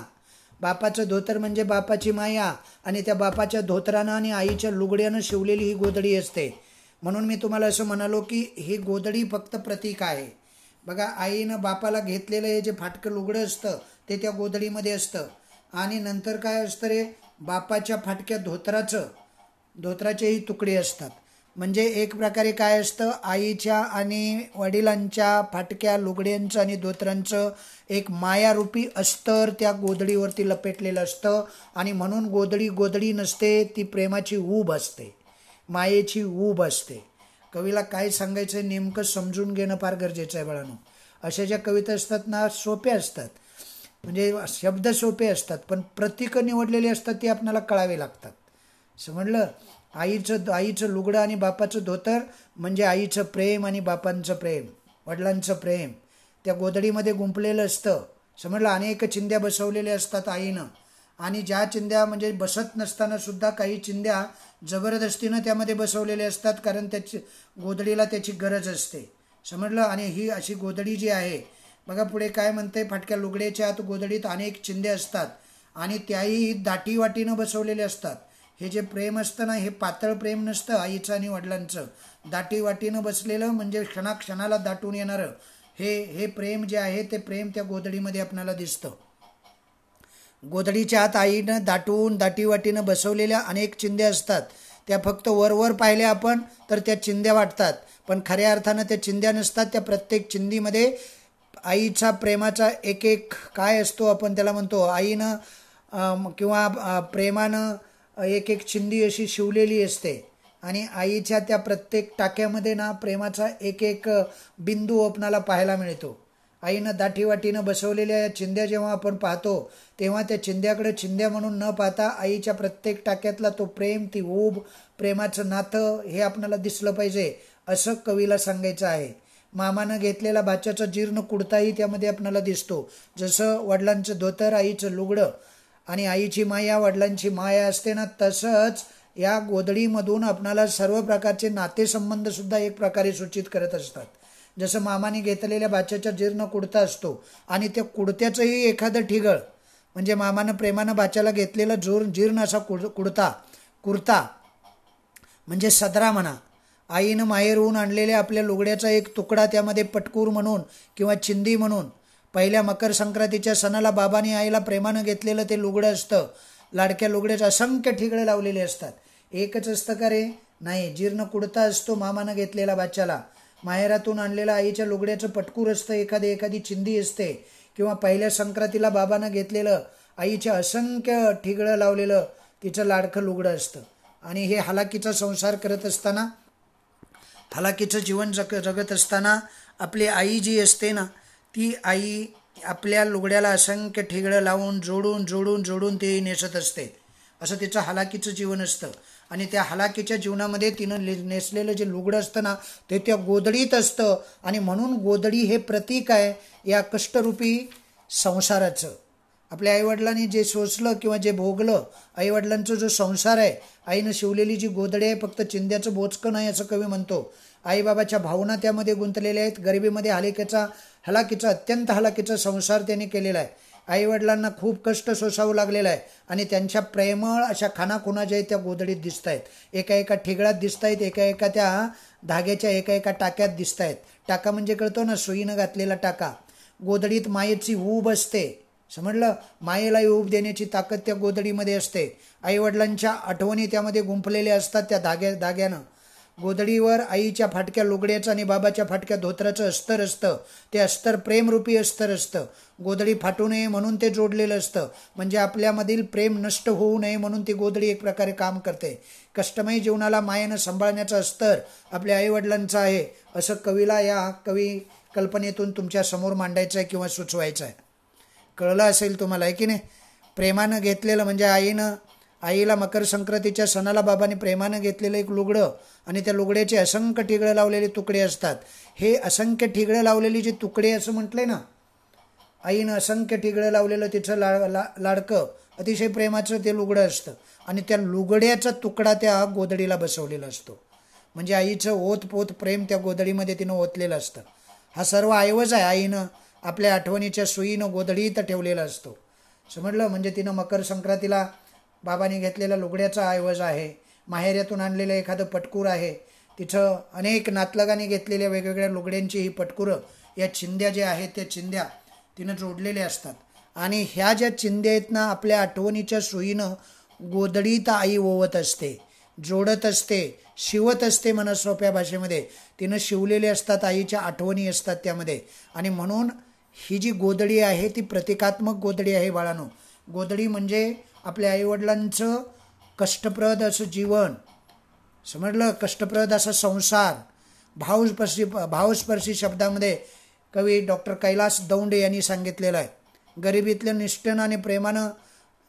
बापाचं धोतर म्हणजे बापाची माया. आणि त्या बापाच्या धोतरानं आणि आईच्या लुगड्यानं शिवलेली ही गोधडी असते. म्हणून मी तुम्हाला असं म्हणालो की ही गोधडी फक्त प्रतीक आहे. बघा, आईनं बापाला घेतलेलं हे जे फाटकं लुगडं असतं ते त्या गोधडीमध्ये असतं. आणि नंतर काय असतं रे, बापाच्या फाटक्या धोत्राचेही तुकडे असतात. म्हणजे एक प्रकारे काय असतं, आईच्या आणि वडिलांच्या फाटक्या लुगड्यांचं आणि धोत्रांचं एक मायारूपी अस्तर त्या गोधडीवरती लपेटलेलं असतं. आणि म्हणून गोधडी गोधडी नसते, ती प्रेमाची ऊब असते, मायेची ऊब असते. कवीला काय सांगायचं नेमकं समजून घेणं फार गरजेचं आहे बाळांनो. अशा ज्या कविता असतात ना, सोप्या असतात. म्हणजे शब्द सोपे असतात पण प्रतीकं निवडलेली असतात ती आपल्याला कळावे लागतात. समजलं. आईचं लुगडं आणि बापाचं धोतर म्हणजे आईचं प्रेम आणि बापांचं प्रेम, वडिलांचं प्रेम त्या गोधडीमध्ये गुंफलेलं असतं. समजलं. अनेक चिंध्या बसवलेल्या असतात आईनं, आणि ज्या चिंध्या म्हणजे बसत नसताना सुद्धा काही चिंध्या जबरदस्तीनं त्यामध्ये बसवलेल्या असतात, कारण त्याची गोधडीला त्याची गरज असते. समजलं. आणि ही अशी गोधडी जी आहे बघा पुढे काय म्हणते, फाटक्या लुगड्याच्या आत गोधडीत अनेक चिंध्या असतात आणि त्याही दाटी वाटीनं बसवलेले असतात. हे जे प्रेम असतं ना, हे पातळ प्रेम नसतं आईचं आणि वडिलांचं. दाटी वाटीनं बसलेलं म्हणजे क्षणाक्षणाला दाटून येणारं हे प्रेम जे आहे ते प्रेम त्या गोधडीमध्ये आपल्याला दिसतं. गोधडीच्या आत आईनं दाटी वाटीनं बसवलेल्या अनेक चिंध्या असतात. त्या फक्त वरवर पाहिल्या आपण तर त्या चिंध्या वाटतात, पण खऱ्या अर्थानं त्या चिंध्या नसतात. त्या प्रत्येक चिंधीमध्ये आईचा प्रेमाचा एक एक काय असतो आपण त्याला म्हणतो, आईनं किंवा प्रेमानं एक एक चिंधी अशी शिवलेली असते, आणि आईच्या त्या प्रत्येक टाक्यामध्ये ना प्रेमाचा एक एक बिंदू आपणाला पाहायला मिळतो. आईनं दाटीवाटीनं बसवलेल्या या चिंध्या जेव्हा आपण पाहतो तेव्हा त्या चिंध्याकडे चिंध्या म्हणून न पाहता आईच्या प्रत्येक टाक्यातला तो प्रेम, ती ऊब, प्रेमाचं नातं हे आपल्याला दिसलं पाहिजे असं कवीला सांगायचं आहे. मामानं घेतलेला भाच्याचा जीर्ण कुडताही त्यामध्ये आपल्याला दिसतो. जसं वडिलांचं धोतर, आईचं लुगडं आणि आईची माया, वडिलांची माया असते ना, तसंच या गोधडीमधून आपणाला सर्व प्रकारचे नातेसंबंधसुद्धा एक प्रकारे सूचित करत असतात. जसं मामाने घेतलेल्या भाच्याचा जीर्ण कुडता असतो आणि त्या कुडत्याचंही एखादं ठिगळ म्हणजे मामानं प्रेमानं भाच्याला घेतलेला जीर्ण असा कुर्ता म्हणजे सदरा म्हणा. आईनं माहेरहून आणलेल्या आपल्या लुगड्याचा एक तुकडा त्यामध्ये पटकूर म्हणून किंवा चिंदी म्हणून. पहिल्या मकर संक्रांतीच्या सणाला बाबांनी आईला प्रेमानं घेतलेलं ते लुगडं असतं. लाडक्या लुगड्याचे असंख्य ठिगळे लावलेले असतात. एकच असतं का रे? नाही. जीर्ण कुडता असतो मामानं घेतलेला भाच्याला. माहेरातून आणलेला आईच्या लुगड्याचं पटकूर असतं, एखादी चिंदी असते, किंवा पहिल्या संक्रांतीला बाबानं घेतलेलं आईच्या असंख्य ठिगळं लावलेलं तिचं लाडकं लुगडं असतं. आणि हे हलाखीचा संसार करत असताना, हलाखीचं जीवन जगत असताना आपली आई जी असते ना, ती आई आपल्या लुगड्याला असंख्य ठिगळं लावून जोडून ती नेसत असते. असं तिचं हलाखीचं जीवन असतं. आणि त्या हलाखीच्या जीवनामध्ये तिनं नेसलेलं जे लुगडं असतं ना, ते त्या गोधडीत असतं. आणि म्हणून गोधडी हे प्रतीक आहे या कष्टरूपी संसाराचं. आपल्या आईवडिलांनी जे सोसलं किंवा जे भोगलं, आईवडिलांचा जो संसार आहे, आईनं शिवलेली जी गोधडी आहे, फक्त चिंध्याचं बोचकं नाही असं कवी म्हणतो. आईबाबाच्या भावना त्यामध्ये गुंतलेल्या आहेत. गरिबीमध्ये हलाखीचा अत्यंत हलाखीचा संसार त्यांनी केलेला आहे. आईवडिलांना खूप कष्ट सोसावं लागलेलं आहे आणि त्यांच्या प्रेमळ अशा खानाखुणा ज्या आहेत त्या गोधडीत दिसत आहेत. एका ठिगळात दिसत आहेत, एका त्या धाग्याच्या एका टाक्यात दिसत आहेत. टाका म्हणजे कळतो ना, सुईनं घातलेला टाका. गोधडीत मायेची ऊब असते. समजलं. मायेला ऊब देण्याची ताकद त्या गोधडीमध्ये असते. आईवडिलांच्या आठवणी त्यामध्ये गुंफलेल्या असतात त्या धाग्यानं. गोधडीवर आईच्या फाटक्या लुगड्याचं आणि बाबाच्या फाटक्या धोत्राचं अस्तर असतं. ते अस्तर प्रेमरूपी अस्तर असतं. गोधडी फाटू नये म्हणून ते जोडलेलं असतं. म्हणजे आपल्यामधील प्रेम नष्ट होऊ नये म्हणून ती गोधडी एक प्रकारे काम करते. कष्टमय जीवनाला मायेनं सांभाळण्याचं अस्तर आपल्या आईवडिलांचं आहे असं कवीला या कवी कल्पनेतून तुमच्या समोर मांडायचं आहे किंवा सुचवायचं आहे. कळलं असेल तुम्हाला, आहे की नाही? प्रेमानं घेतलेलं म्हणजे आईला मकर संक्रांतीच्या सणाला बाबांनी प्रेमानं घेतलेलं एक लुगडं आणि त्या लुगड्याचे असंख्य ठिगळं लावलेले तुकडे असतात. हे असंख्य ठिगळं लावलेली जी तुकडे असं म्हटलंय ना, आईनं असंख्य ठिगळं लावलेलं तिचं लाडकं अतिशय प्रेमाचं ते लुगडं असतं आणि त्या लुगड्याचा तुकडा त्या गोधडीला बसवलेला असतो. म्हणजे आईचं ओतपोत प्रेम त्या गोधडीमध्ये तिनं ओतलेलं असतं. हा सर्व ऐवज आहे आईनं आपल्या आठवणीच्या सुईनं गोधडीत ठेवलेला असतो. समजलं. म्हणजे तिनं मकर संक्रांतीला बाबांनी घेतलेला लुगड्याचा ऐवज आहे. माहेऱ्यातून आणलेलं एखादं पटकूर आहे. तिथं अनेक नातलगाने घेतलेल्या वेगवेगळ्या लुगड्यांची ही पटकुरं, या चिंध्या ज्या आहेत त्या चिंध्या तिनं जोडलेल्या असतात. आणि ह्या ज्या चिंध्या आहेत ना, आपल्या आठवणीच्या सुईनं गोधडीत आई ओवत असते, जोडत असते, शिवत असते. म्हणा सोप्या भाषेमध्ये तिनं शिवलेले असतात. आईच्या आठवणी असतात त्यामध्ये. आणि म्हणून ही जी गोधडी आहे ती प्रतिकात्मक गोधडी आहे बाळानो. गोधडी म्हणजे आपल्या आईवडिलांचं कष्टप्रद असं जीवन, समजलं, कष्टप्रद असा संसार. भावस्पर्शी शब्दामध्ये कवी डॉक्टर कैलास दौंडे यांनी सांगितलेलं आहे. गरिबीतल्या निष्ठेनं आणि प्रेमानं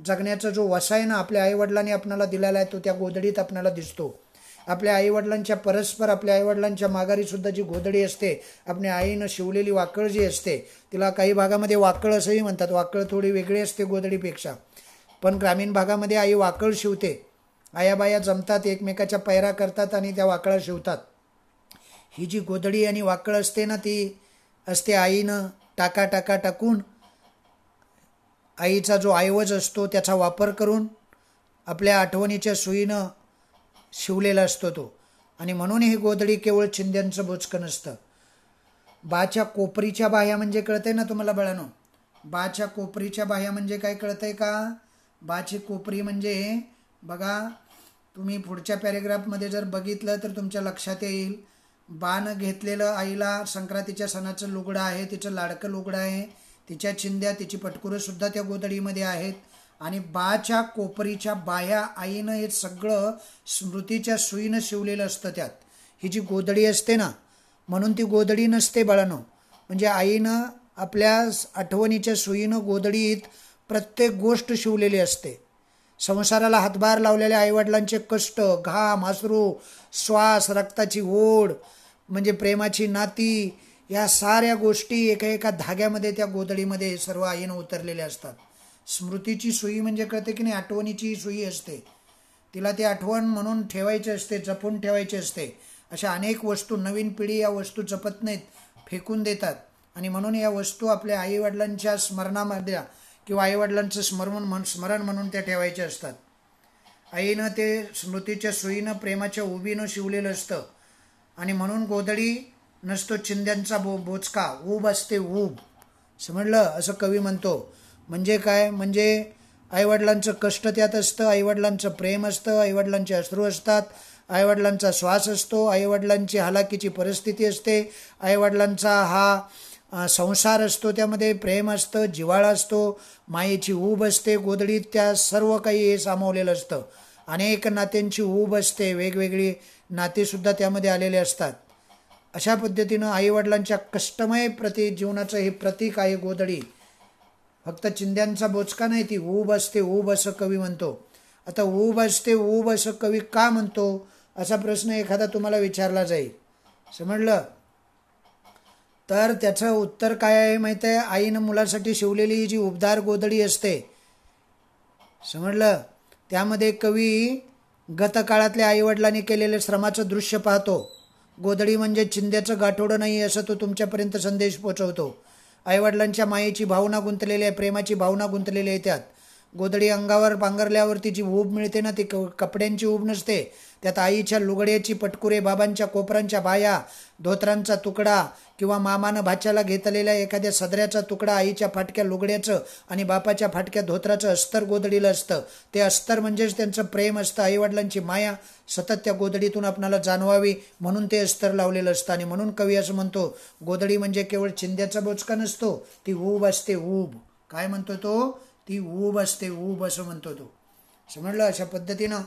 जगण्याचा जो वसा आहे ना आपल्या आईवडिलांनी आपल्याला दिलेला आहे तो त्या गोधडीत आपल्याला दिसतो. आपल्या आईवडिलांच्या परस्पर आपल्या आईवडिलांच्या माघारीसुद्धा जी गोधडी असते, आपल्या आईनं शिवलेली वाकळ जी असते, तिला काही भागामध्ये वाकळ असंही म्हणतात. वाकळ थोडी वेगळी असते गोधडीपेक्षा, पण ग्रामीण भागामध्ये आई वाकळ शिवते. आयाबाया जमतात, एकमेकाच्या पैरा करतात आणि त्या वाकळा शिवतात. ही जी गोधडी आणि वाकळ असते ना ती असते आईनं टाकून आईचा जो ऐवज असतो त्याचा वापर करून आपल्या आठवणीच्या सुईनं शिवलेला असतो तो. आणि म्हणून ही गोधडी केवळ चिंध्यांचं बोचकं नसतं. बाच्या कोपरीच्या बाह्या म्हणजे कळतंय ना तुम्हाला बाळांनो? बाच्या कोपरीच्या बाह्या म्हणजे काय कळतंय का? बाची कोपरी म्हणजे बघा, तुम्ही पुढच्या पॅरेग्राफमध्ये जर बघितलं तर तुमच्या लक्षात येईल. बानं घेतलेलं आईला संक्रांतीच्या सणाचं लुगडं आहे, तिचं लाडकं लुगडं आहे, तिच्या चिंध्या तिची पटकुरं सुद्धा त्या गोधडीमध्ये आहेत. आणि बाच्या कोपरीच्या बाह्या आईनं हे सगळं स्मृतीच्या सुईनं शिवलेलं असतं त्यात. ही जी गोधडी असते ना, म्हणून ती गोधडी नसते बाळांनो. म्हणजे आईनं आपल्या आठवणीच्या सुईनं गोधडीत प्रत्येक गोष्ट शिवलेली असते. संसाराला हातभार लावलेल्या आईवडिलांचे कष्ट, घाम, अश्रू, श्वास, रक्ताची ओढ, म्हणजे प्रेमाची नाती, या साऱ्या गोष्टी एका एका धाग्यामध्ये त्या गोधडीमध्ये सर्व आईनं उतरलेल्या असतात. स्मृतीची सुई म्हणजे कळते की नाही, आठवणीची सुई असते. तिला ती आठवण म्हणून ठेवायची असते, जपून ठेवायची असते. अशा अनेक वस्तू नवीन पिढी या वस्तू जपत नाहीत, फेकून देतात. आणि म्हणून या वस्तू आपल्या आईवडिलांच्या स्मरणामध्ये किंवा आईवडिलांचं स्मरण म्हणून त्या ठेवायच्या असतात. आईनं ते स्मृतीच्या सुईनं प्रेमाच्या उबीनं शिवलेलं असतं. आणि म्हणून गोधडी नसतो चिंध्यांचा बोचका, ऊब असते ऊब. समजलं? असं कवी म्हणतो. म्हणजे काय? म्हणजे आईवडिलांचं कष्ट त्यात असतं, आईवडिलांचं प्रेम असतं, आईवडिलांचे अश्रू असतात, आईवडिलांचा श्वास असतो, आईवडिलांची हालाकीची परिस्थिती असते, आईवडिलांचा हा संसार असतो, त्यामध्ये प्रेम असतं, जिव्हाळा असतो, मायेची ऊब असते. गोधडीत त्या सर्व काही हे सामावलेलं असतं. अनेक नात्यांची ऊब असते, वेगवेगळी नातेसुद्धा त्यामध्ये आलेले असतात. अशा पद्धतीनं आईवडिलांच्या कष्टमय जीवनाचं हे प्रतीक आहे गोधडी. फक्त चिंध्यांचा बोचका नाही, ती ऊब असते ऊब असं कवी म्हणतो. आता ऊब असते ऊब असं कवी का म्हणतो असा प्रश्न एखादा तुम्हाला विचारला जाईल. समजलं? तर त्याचं उत्तर काय आहे माहिती आहे? आईनं मुलासाठी शिवलेली जी उबदार गोधडी असते, समजलं, त्यामध्ये कवी गतकाळातल्या आईवडिलांनी केलेले श्रमाचं दृश्य पाहतो. गोधडी म्हणजे चिंध्याचं गाठोडं नाही असं तो तुमच्यापर्यंत संदेश पोचवतो. आईवडिलांच्या मायेची भावना गुंतलेली आहे, प्रेमाची भावना गुंतलेली आहे त्यात. गोधडी अंगावर पांघरल्यावरती जी ऊब मिळते ना, ती कपड्यांची ऊब नसते. त्यात आईच्या लुगड्याची पटकुरे, बाबांच्या कोपरांच्या बाया, धोत्रांचा तुकडा किंवा मामानं भाच्याला घेतलेल्या एखाद्या सदऱ्याचा तुकडा, आईच्या फाटक्या लुगड्याचं आणि बापाच्या फाटक्या धोत्राचं अस्तर गोधडीला असतं. ते अस्तर म्हणजेच त्यांचं प्रेम असतं. आईवडिलांची माया सतत त्या गोधडीतून आपणाला जाणवावी म्हणून ते अस्तर लावलेलं असतं. आणि म्हणून कवी असं म्हणतो, गोधडी म्हणजे केवळ चिंध्याचा बोचका नसतो, ती ऊब असते ऊब. काय म्हणतो तो? ती ऊब असते ऊब असं म्हणतो तो. समजलं? अशा पद्धतीनं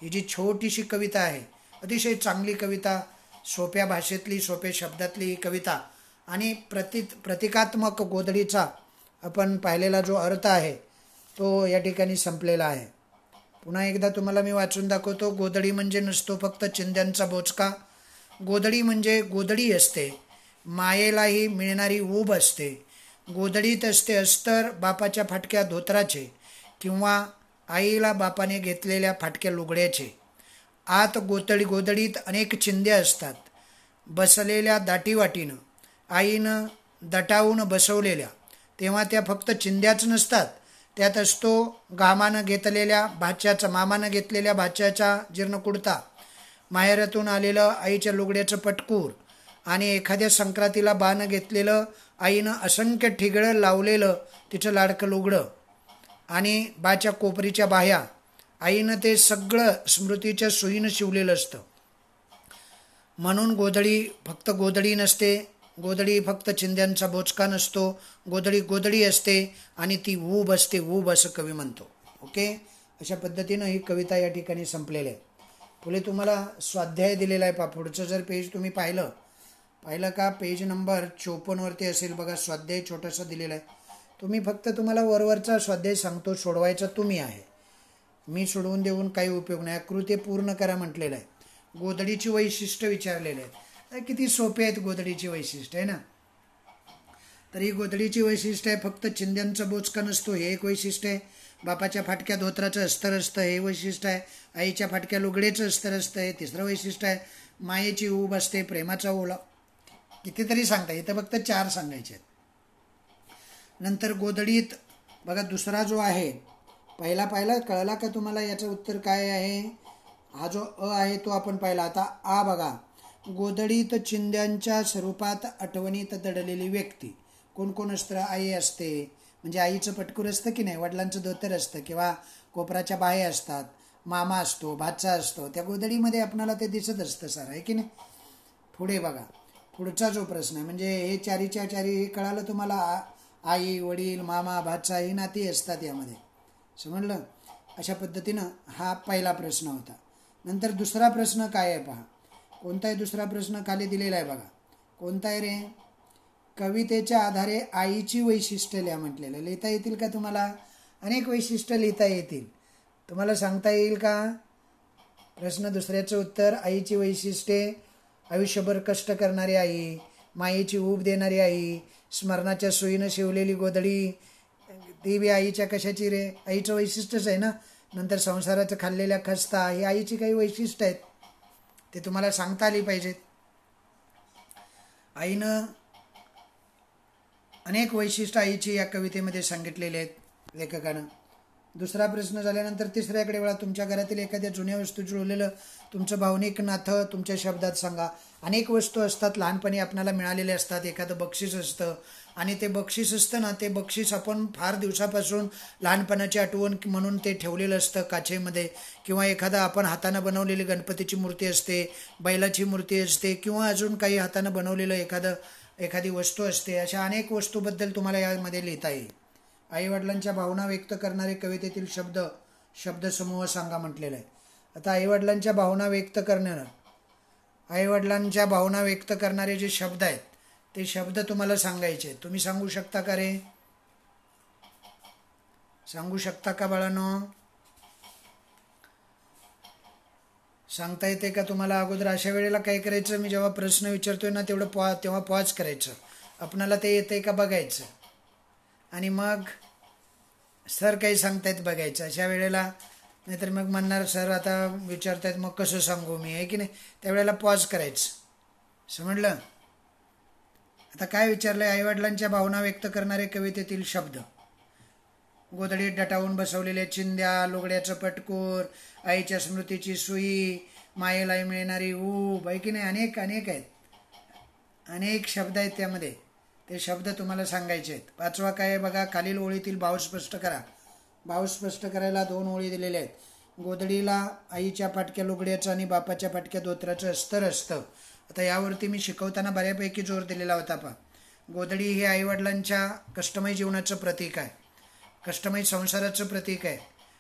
ही जी छोटीशी कविता आहे, अतिशय चांगली कविता, सोप्या भाषेतली, सोप्या शब्दातली ही कविता आणि प्रतिकात्मक गोधडीचा आपण पाहिलेला जो अर्थ आहे तो या ठिकाणी संपलेला आहे. पुन्हा एकदा तुम्हाला मी वाचून दाखवतो. गोधडी म्हणजे नसतो फक्त चिंध्यांचा बोचका. गोधडी म्हणजे गोधडी असते, मायेलाही मिळणारी ऊब असते. गोधडीत असते अस्तर बापाच्या फाटक्या धोत्राचे किंवा आईला बापाने घेतलेल्या फाटक्या लुगड्याचे. आत गोधडीत अनेक चिंध्या असतात, बसलेल्या दाटीवाटीनं, आईनं दटावून बसवलेल्या. तेव्हा त्या फक्त चिंध्याच नसतात, त्यात असतो मामानं घेतलेल्या भाच्याचा जीर्ण कुडता, माहेरातून आलेलं आईच्या लुगड्याचं पटकूर आणि एखाद्या संक्रांतीला बानं घेतलेलं आईनं असंख्य ठिगळं लावलेलं तिचं लाडकं लुगडं आणि बाच्या कोपरीच्या बाह्या. आईनं ते सगळं स्मृतीच्या सुईनं शिवलेलं असतं. म्हणून गोधडी फक्त गोधडी नसते, गोधडी फक्त चिंध्यांचा बोचका नसतो. गोधडी असते आणि ती ऊब असते ऊब असं कवी म्हणतो. ओके, अशा पद्धतीनं ही कविता या ठिकाणी संपलेली आहे. पुढे तुम्हाला स्वाध्याय दिलेला आहे. पुढचं जर पेज तुम्ही पाहिलं का, पेज नंबर 54 वरती असेल बघा, स्वाध्याय छोटासा दिलेला आहे. तुम्ही फक्त तुम्हाला वरवरचा स्वाध्याय सांगतो, सोडवायचा तुम्ही आहे. मी सोडवून देऊन काही उपयोग नाही. आकृती पूर्ण करा म्हटलेलं आहे. गोधडीची वैशिष्ट्य विचारलेले आहेत. किती सोपे आहेत गोधडीची वैशिष्ट्य आहे ना. तर ही गोधडीची वैशिष्ट्य आहे. फक्त चिंध्यांचं बोचका नसतो हे एक वैशिष्ट्य आहे. बापाच्या फाटक्या धोत्राचं अस्तर असतं हे वैशिष्ट्य आहे. आईच्या फाटक्या लुगडेचं अस्तर असतं हे तिसरं वैशिष्ट्य आहे. मायेची ऊब असते, प्रेमाचा ओला. कितीतरी सांगता इथं फक्त 4 सांगायचे आहेत. नंतर गोधडीत बघा दुसरा जो आहे, पहिला कळला का तुम्हाला याचं उत्तर काय आहे? हा जो अ आहे तो आपण पाहिला. आता आ बघा, गोधडीत चिंध्यांच्या स्वरूपात आठवणीत दडलेली व्यक्ती कोण कोण असतं? आई असते, म्हणजे आईचं पटकूर असतं की नाही, वडिलांचं धोतर असतं किंवा कोपराच्या बाहे असतात, मामा असतो, भाचा असतो, त्या गोधडीमध्ये आपणाला ते दिसत असतं सर, आहे की नाही. पुढे बघा, पुढचा जो प्रश्न आहे म्हणजे हे चारीच्या चारी हे कळालं तुम्हाला. आई, वडील, मामा, भाचा ही नाती असतात यामध्ये, समजलं. अशा पद्धतीनं हा पहिला प्रश्न होता. नंतर दुसरा प्रश्न काय आहे पहा. कोणता आहे दुसरा प्रश्न? खाली दिलेला आहे बघा. कोणता आहे रे? कवितेच्या आधारे आईची वैशिष्ट्य लिहा म्हटलेलं. लिहिता येतील का तुम्हाला? अनेक वैशिष्ट्य लिहिता येतील. तुम्हाला सांगता येईल का? प्रश्न दुसऱ्याचं उत्तर. आईची वैशिष्ट्ये: आयुष्यभर कष्ट करणारी आई, मायेची ऊब देणारी आई, स्मरणाच्या सुईनं शिवलेली गोधडी, ती बी आईच्या कशाची रे? आईचं वैशिष्ट्यच आहे ना. नंतर संसाराचं खाल्लेल्या खस्ता, ही आईची काही वैशिष्ट्य आहेत, ते तुम्हाला सांगता आली पाहिजेत. आईनं अनेक वैशिष्ट्य आईची या कवितेमध्ये सांगितलेले आहेत लेखकानं. दुसरा प्रश्न झाल्यानंतर तिसऱ्याकडे वळा. तुमच्या घरातील एखाद्या जुन्या वस्तू जुळलेलं तुमचं भावनिक नातं तुमच्या शब्दात सांगा. अनेक वस्तू असतात लहानपणी आपल्याला मिळालेले असतात. एखादं बक्षीस असतं आणि ते बक्षीस असतं ना, ते बक्षीस आपण फार दिवसापासून लहानपणाची आठवण म्हणून ते ठेवलेलं असतं काचेमध्ये. किंवा एखादा आपण हातानं बनवलेली गणपतीची मूर्ती असते, बैलाची मूर्ती असते, किंवा अजून काही हातानं बनवलेलं एखादी वस्तू असते. अशा अनेक वस्तूबद्दल तुम्हाला यामध्ये लिहिता येईल. आईवडिलांच्या भावना व्यक्त करणारे कवितेतील शब्दसमूह सांगा म्हटलेलं आहे. आता आईवडिलांच्या भावना व्यक्त करणारे जे शब्द आहेत ते शब्द तुम्हाला सांगायचे. तुम्ही सांगू शकता का रे? सांगू शकता का बाळांनो? सांगता येते का तुम्हाला? अगोदर अशा वेळेला काय करायचं, मी जेव्हा प्रश्न विचारतोय ना तेव्हा पॉज करायचं. आपणाला ते येतंय का बघायचं आणि मग सर काही सांगतायत बघायचं अशा वेळेला. नाहीतर मग म्हणणार सर आता विचारतायत मग कसं सांगू मी, आहे की नाही. त्यावेळेला पॉज करायचं, समजलं. आता काय विचारलंय? आईवडिलांच्या भावना व्यक्त करणारे कवितेतील शब्द. गोधडीत डटावून बसवलेल्या चिंध्या, लुगड्याचं पटकूर, आईच्या स्मृतीची सुई, मायेला मिळणारी ऊब, आहे की नाही. अनेक आहेत, अनेक शब्द आहेत त्यामध्ये. ते शब्द तुम्हाला सांगायचे आहेत. पाचवा काय आहे बघा, खालील ओळीतील भाव स्पष्ट करा. भाव स्पष्ट करायला 2 ओळी दिलेल्या आहेत. गोधडीला आईच्या फाटक्या लुगड्याचं आणि बापाच्या फाटक्या धोत्राचं अस्तर असतं. आता यावरती मी शिकवताना बऱ्यापैकी जोर दिलेला होता पहा. गोधडी हे आईवडिलांच्या कष्टमय जीवनाचं प्रतीक आहे, कष्टमय संसाराचं प्रतीक आहे,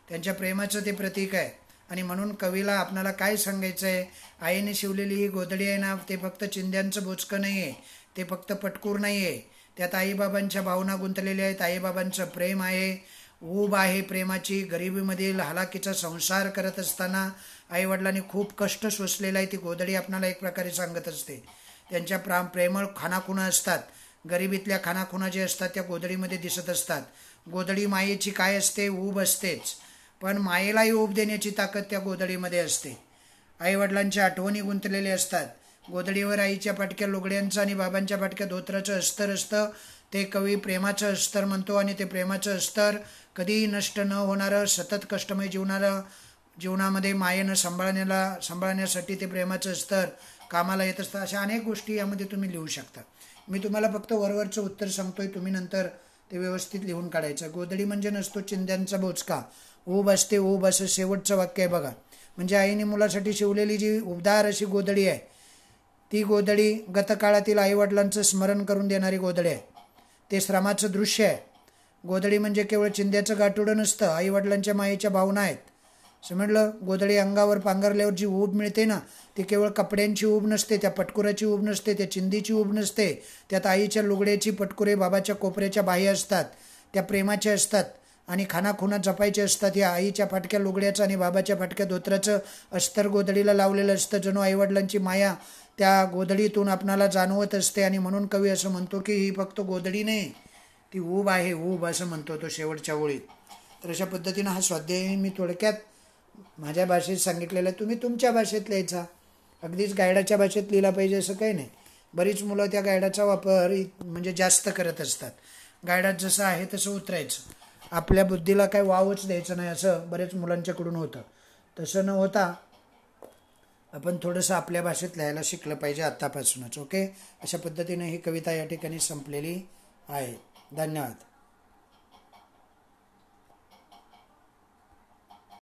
त्यांच्या प्रेमाचं ते प्रतीक आहे. आणि म्हणून कवीला आपणाला काय सांगायचं आहे, आईने शिवलेली ही गोधडी आहे ना, ते फक्त चिंध्यांचं बोचकं नाही आहे, ते फक्त पटकूर नाही आहे. त्यात आईबाबांच्या भावना गुंतलेल्या आहेत, आईबाबांचं प्रेम आहे, ऊब आहे प्रेमाची. गरिबीमधील हालाकीचा संसार करत असताना आईवडिलांनी खूप कष्ट सोसलेलं आहे. ती गोधडी आपणाला एक प्रकारे सांगत असते. त्यांच्या प्रेमळ खानाखुणा असतात, गरिबीतल्या खानाखुणा जे असतात त्या गोधडीमध्ये दिसत असतात. गोधडी मायेची काय असते? ऊब असतेच, पण मायेलाही ऊब देण्याची ताकद त्या गोधडीमध्ये असते. आईवडिलांच्या आठवणी गुंतलेल्या असतात. गोधडीवर आईच्या फाटक्या लुगड्यांचं आणि बाबांच्या फाटक्या धोत्राचं अस्तर असतं. ते कवी प्रेमाचं अस्तर म्हणतो. आणि ते प्रेमाचं अस्तर कधीही नष्ट न होणारं, सतत कष्टमय जीवनामध्ये मायेनं सांभाळण्यासाठी ते प्रेमाचं अस्तर कामाला येत असतं. अशा अनेक गोष्टी यामध्ये तुम्ही लिहू शकता. मी तुम्हाला फक्त वरवरचं उत्तर सांगतोय, तुम्ही नंतर ते व्यवस्थित लिहून काढायचं. गोधडी म्हणजे नसतो चिंध्यांचा बोचका, ऊब असते ऊब, असं शेवटचं वाक्य आहे बघा. म्हणजे आईने मुलासाठी शिवलेली जी उबदार अशी गोधडी आहे, ती गोधडी गतकाळातील आईवडिलांचं स्मरण करून देणारी गोधडी आहे. ते श्रमाचं दृश्य आहे. गोधडी म्हणजे केवळ चिंध्याचं गाठोडं नसतं, आईवडिलांच्या मायेच्या भावना आहेत, समजलं. गोधडी अंगावर पांघरल्यावर जी ऊब मिळते ना, ती केवळ कपड्यांची ऊब नसते, त्या पटकुराची ऊब नसते, त्या चिंधीची ऊब नसते. त्यात आईच्या लुगड्याची पटकुरे, बाबाच्या कोपऱ्याच्या बाह्य असतात. त्या प्रेमाचे असतात आणि खानाखुना जपायचे असतात. या आईच्या फाटक्या लुगड्याचं आणि बाबाच्या फाटक्या धोत्राचं अस्तर गोधडीला लावलेलं असतं. जणू आईवडिलांची माया त्या गोधडीतून आपणाला जाणवत असते. आणि म्हणून कवी असं म्हणतो की ही फक्त गोधडी नाही, ती ऊब आहे, ऊब, असं म्हणतो तो शेवटच्या ओळीत. तर अशा पद्धतीनं हा स्वाध्याय मी थोडक्यात माझ्या भाषेत सांगितलेलं आहे. तुम्ही तुमच्या भाषेत लिहायचा, अगदीच गायडाच्या भाषेत लिहिला पाहिजे असं काही नाही. बरीच मुलं त्या गायडाचा वापर म्हणजे जास्त करत असतात. गायडात जसं आहे तसं उतरायचं, आपल्या बुद्धीला काय वावच द्यायचं नाही, असं बरेच मुलांच्याकडून होतं. तसं न होता आपण थोडंसं आपल्या भाषेत लिहायला शिकलं पाहिजे आत्तापासूनच. ओके, अशा पद्धतीने ही कविता या ठिकाणी संपलेली आहे. धन्यवाद.